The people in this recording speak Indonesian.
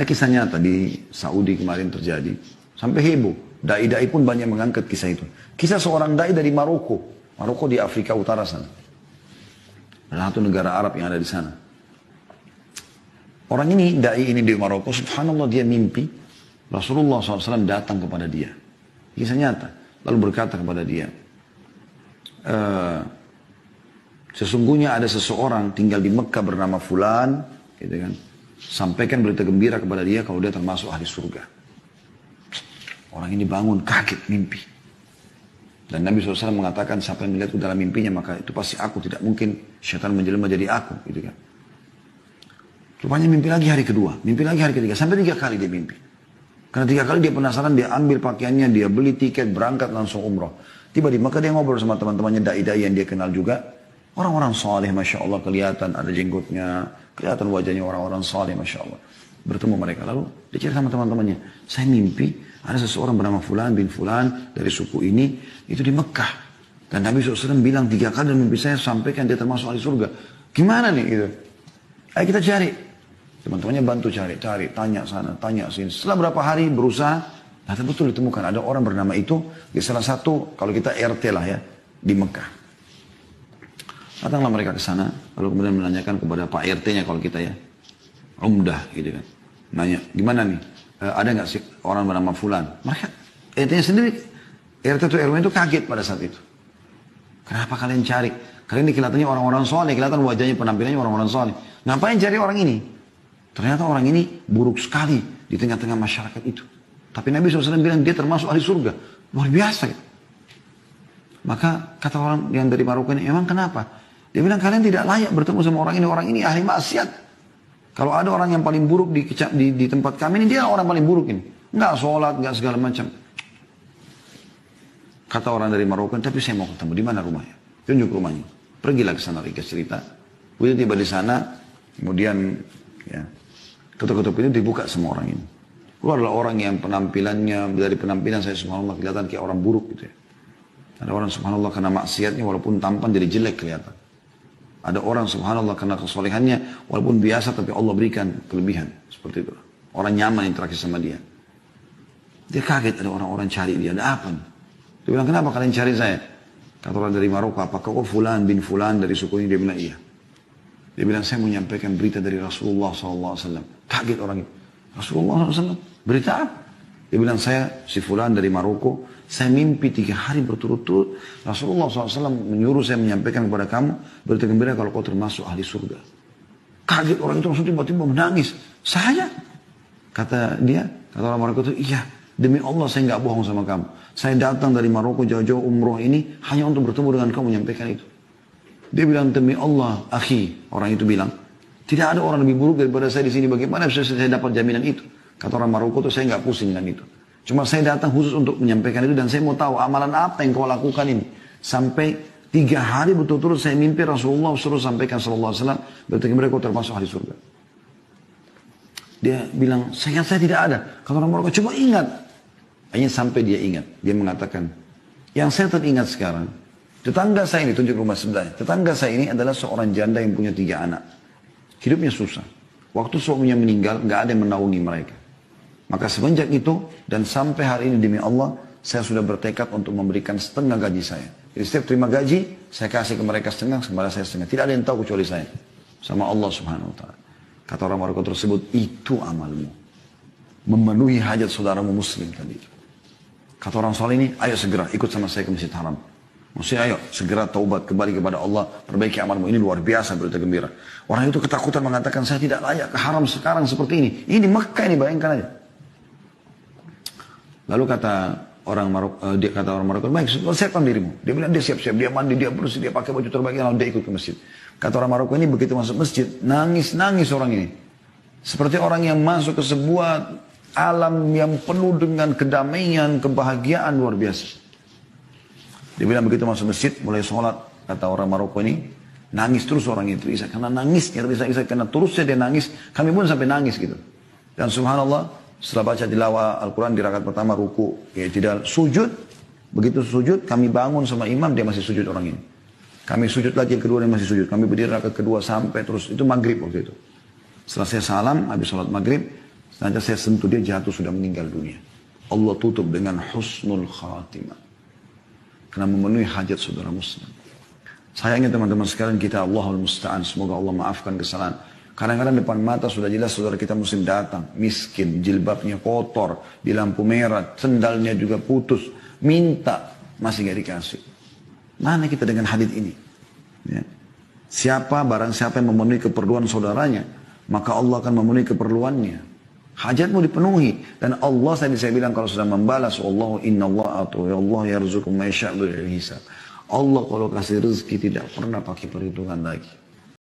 kisah nyata di Saudi kemarin terjadi. Sampai heboh. Dai-dai pun banyak mengangkat kisah itu. Kisah seorang dai dari Maroko. Maroko di Afrika Utara sana. Salah satu negara Arab yang ada di sana. Orang ini, dai ini di Maroko, subhanallah dia mimpi. Rasulullah SAW datang kepada dia. Kisah nyata. Lalu berkata kepada dia, sesungguhnya ada seseorang tinggal di Mekah bernama Fulan, gitu kan. Sampaikan berita gembira kepada dia kalau dia termasuk ahli surga. Orang ini bangun kaget mimpi. Dan Nabi SAW mengatakan siapa yang melihat dalam mimpinya maka itu pasti aku, tidak mungkin syaitan menjelma jadi aku, gitu kan. Rupanya mimpi lagi hari kedua, mimpi lagi hari ketiga, sampai 3 kali dia mimpi. Karena 3 kali dia penasaran, dia ambil pakaiannya, dia beli tiket, berangkat langsung umroh. Tiba di Mekah dia ngobrol sama teman-temannya dai-dai yang dia kenal juga. Orang-orang saleh, Masya Allah, kelihatan ada jenggotnya, kelihatan wajahnya orang-orang saleh, Masya Allah. Bertemu mereka, lalu dia cerita sama teman-temannya, saya mimpi ada seseorang bernama Fulan bin Fulan dari suku ini, itu di Mekah. Dan Nabi SAW bilang 3 kali dalam mimpi saya sampaikan dia termasuk ahli surga. Gimana nih gitu? Ayo kita cari. Teman-temannya bantu cari, tanya sana, tanya sini. Setelah berapa hari berusaha, ternyata betul ditemukan ada orang bernama itu di salah satu, kalau kita RT lah ya, di Mekah. Datanglah mereka ke sana, lalu kemudian menanyakan kepada Pak RT-nya kalau kita ya, Umdah gitu kan. Nanya, gimana nih? Ada nggak sih orang bernama Fulan? Mereka, RT-nya sendiri, RT atau RW itu kaget pada saat itu. Kenapa kalian cari? Kalian ini kelihatannya orang-orang soleh, kelihatan wajahnya, penampilannya orang-orang soleh. Ngapain cari orang ini? Ternyata orang ini buruk sekali di tengah-tengah masyarakat itu. Tapi Nabi SAW bilang dia termasuk ahli surga. Luar biasa. Gitu. Maka kata orang yang dari Maroko ini, emang kenapa? Dia bilang kalian tidak layak bertemu sama orang ini ahli maksiat. Kalau ada orang yang paling buruk di tempat kami ini, dia orang paling buruk ini. Enggak sholat, enggak segala macam. Kata orang dari Maroko, tapi saya mau ketemu. Di mana rumahnya? Tunjuk rumahnya. Pergilah ke sana, Rika cerita. Begitu tiba di sana, kemudian ya, ketuk-ketuk itu dibuka sama orang ini. Keluarlah orang yang penampilannya, dari penampilan saya subhanallah kelihatan kayak orang buruk gitu ya. Ada orang subhanallah karena maksiatnya walaupun tampan jadi jelek kelihatan. Ada orang subhanallah karena kesolehannya walaupun biasa tapi Allah berikan kelebihan. Seperti itu. Orang nyaman interaksi sama dia. Dia kaget ada orang-orang cari dia. Ada apa nih? Dia bilang kenapa kalian cari saya? Kata orang dari Maroko, apakah kau Fulan bin Fulan dari suku ini? Dia bilang iya. Dia bilang saya mau menyampaikan berita dari Rasulullah SAW. Kaget orang itu. Rasulullah SAW? Berita apa? Dia bilang saya si Fulan dari Maroko. Saya mimpi 3 hari berturut-turut. Rasulullah SAW menyuruh saya menyampaikan kepada kamu. Berita gembira kalau kau termasuk ahli surga. Kaget orang itu langsung tiba-tiba menangis. Saya? Kata dia, kata orang Maroko itu, iya. Demi Allah saya nggak bohong sama kamu. Saya datang dari Maroko jauh-jauh umroh ini hanya untuk bertemu dengan kamu menyampaikan itu. Dia bilang demi Allah, akhi, orang itu bilang, tidak ada orang lebih buruk daripada saya di sini. Bagaimana bisa saya dapat jaminan itu? Kata orang Maroko itu saya nggak pusing dengan itu. Cuma saya datang khusus untuk menyampaikan itu dan saya mau tahu amalan apa yang kau lakukan ini. Sampai 3 hari betul-betul saya mimpi Rasulullah suruh sampaikan sallallahu alaihi wasallam berarti mereka termasuk ahli surga. Dia bilang, saya tidak ada. Kata orang Maroko, coba ingat. Hanya sampai dia ingat. Dia mengatakan, yang saya teringat sekarang, tetangga saya ini, tunjuk rumah sebelahnya. Tetangga saya ini adalah seorang janda yang punya 3 anak. Hidupnya susah. Waktu suaminya meninggal, nggak ada yang menaungi mereka. Maka semenjak itu, dan sampai hari ini demi Allah, saya sudah bertekad untuk memberikan setengah gaji saya. Jadi setiap terima gaji, saya kasih ke mereka setengah, kepada saya setengah. Tidak ada yang tahu kecuali saya. Sama Allah subhanahu wa ta'ala. Kata orang Maroko tersebut, itu amalmu. Memenuhi hajat saudaramu muslim tadi. Kata orang soal ini, ayo segera ikut sama saya ke Masjid Haram. Maksudnya ayo segera taubat kembali kepada Allah, perbaiki amalmu. Ini luar biasa berita gembira. Orang itu ketakutan mengatakan saya tidak layak ke haram sekarang seperti ini. Ini di Mekah ini, bayangkan aja. Lalu kata orang Maroko, baik, siapkan dirimu. Dia bilang dia siap-siap, dia mandi, dia bersih, dia pakai baju terbaik, lalu dia ikut ke masjid. Kata orang Maroko ini begitu masuk masjid, nangis orang ini. Seperti orang yang masuk ke sebuah alam yang penuh dengan kedamaian, kebahagiaan luar biasa. Dia bilang begitu masuk masjid, mulai sholat, kata orang Maroko ini, nangis terus orang itu. Karena nangisnya, karena terusnya dia nangis, kami pun sampai nangis gitu. Dan subhanallah, setelah baca tilawah Al-Quran di rakaat pertama ruku, ya tidak sujud, begitu sujud, kami bangun sama imam, dia masih sujud orang ini. Kami sujud lagi yang kedua, dia masih sujud. Kami berdiri rakaat kedua sampai terus, itu maghrib waktu itu. Setelah saya salam, habis sholat maghrib, Nanti saya sentuh dia jatuh sudah meninggal dunia. Allah tutup dengan husnul khatimah. Karena memenuhi hajat saudara muslim. Saya ingin teman-teman sekalian kita Allahul Musta'an. Semoga Allah maafkan kesalahan. Kadang-kadang depan mata sudah jelas saudara kita muslim datang. Miskin, jilbabnya kotor, di lampu merah, sendalnya juga putus. Minta, masih gak dikasih. Mana kita dengan hadits ini? Ya. Barang siapa yang memenuhi keperluan saudaranya, maka Allah akan memenuhi keperluannya. Hajatmu dipenuhi. Dan Allah tadi saya bilang kalau sudah membalas, Allah inna Allah atau ya Allah yarzuqu ma yasha'u hisab. Allah kalau kasih rezeki tidak pernah pakai perhitungan lagi.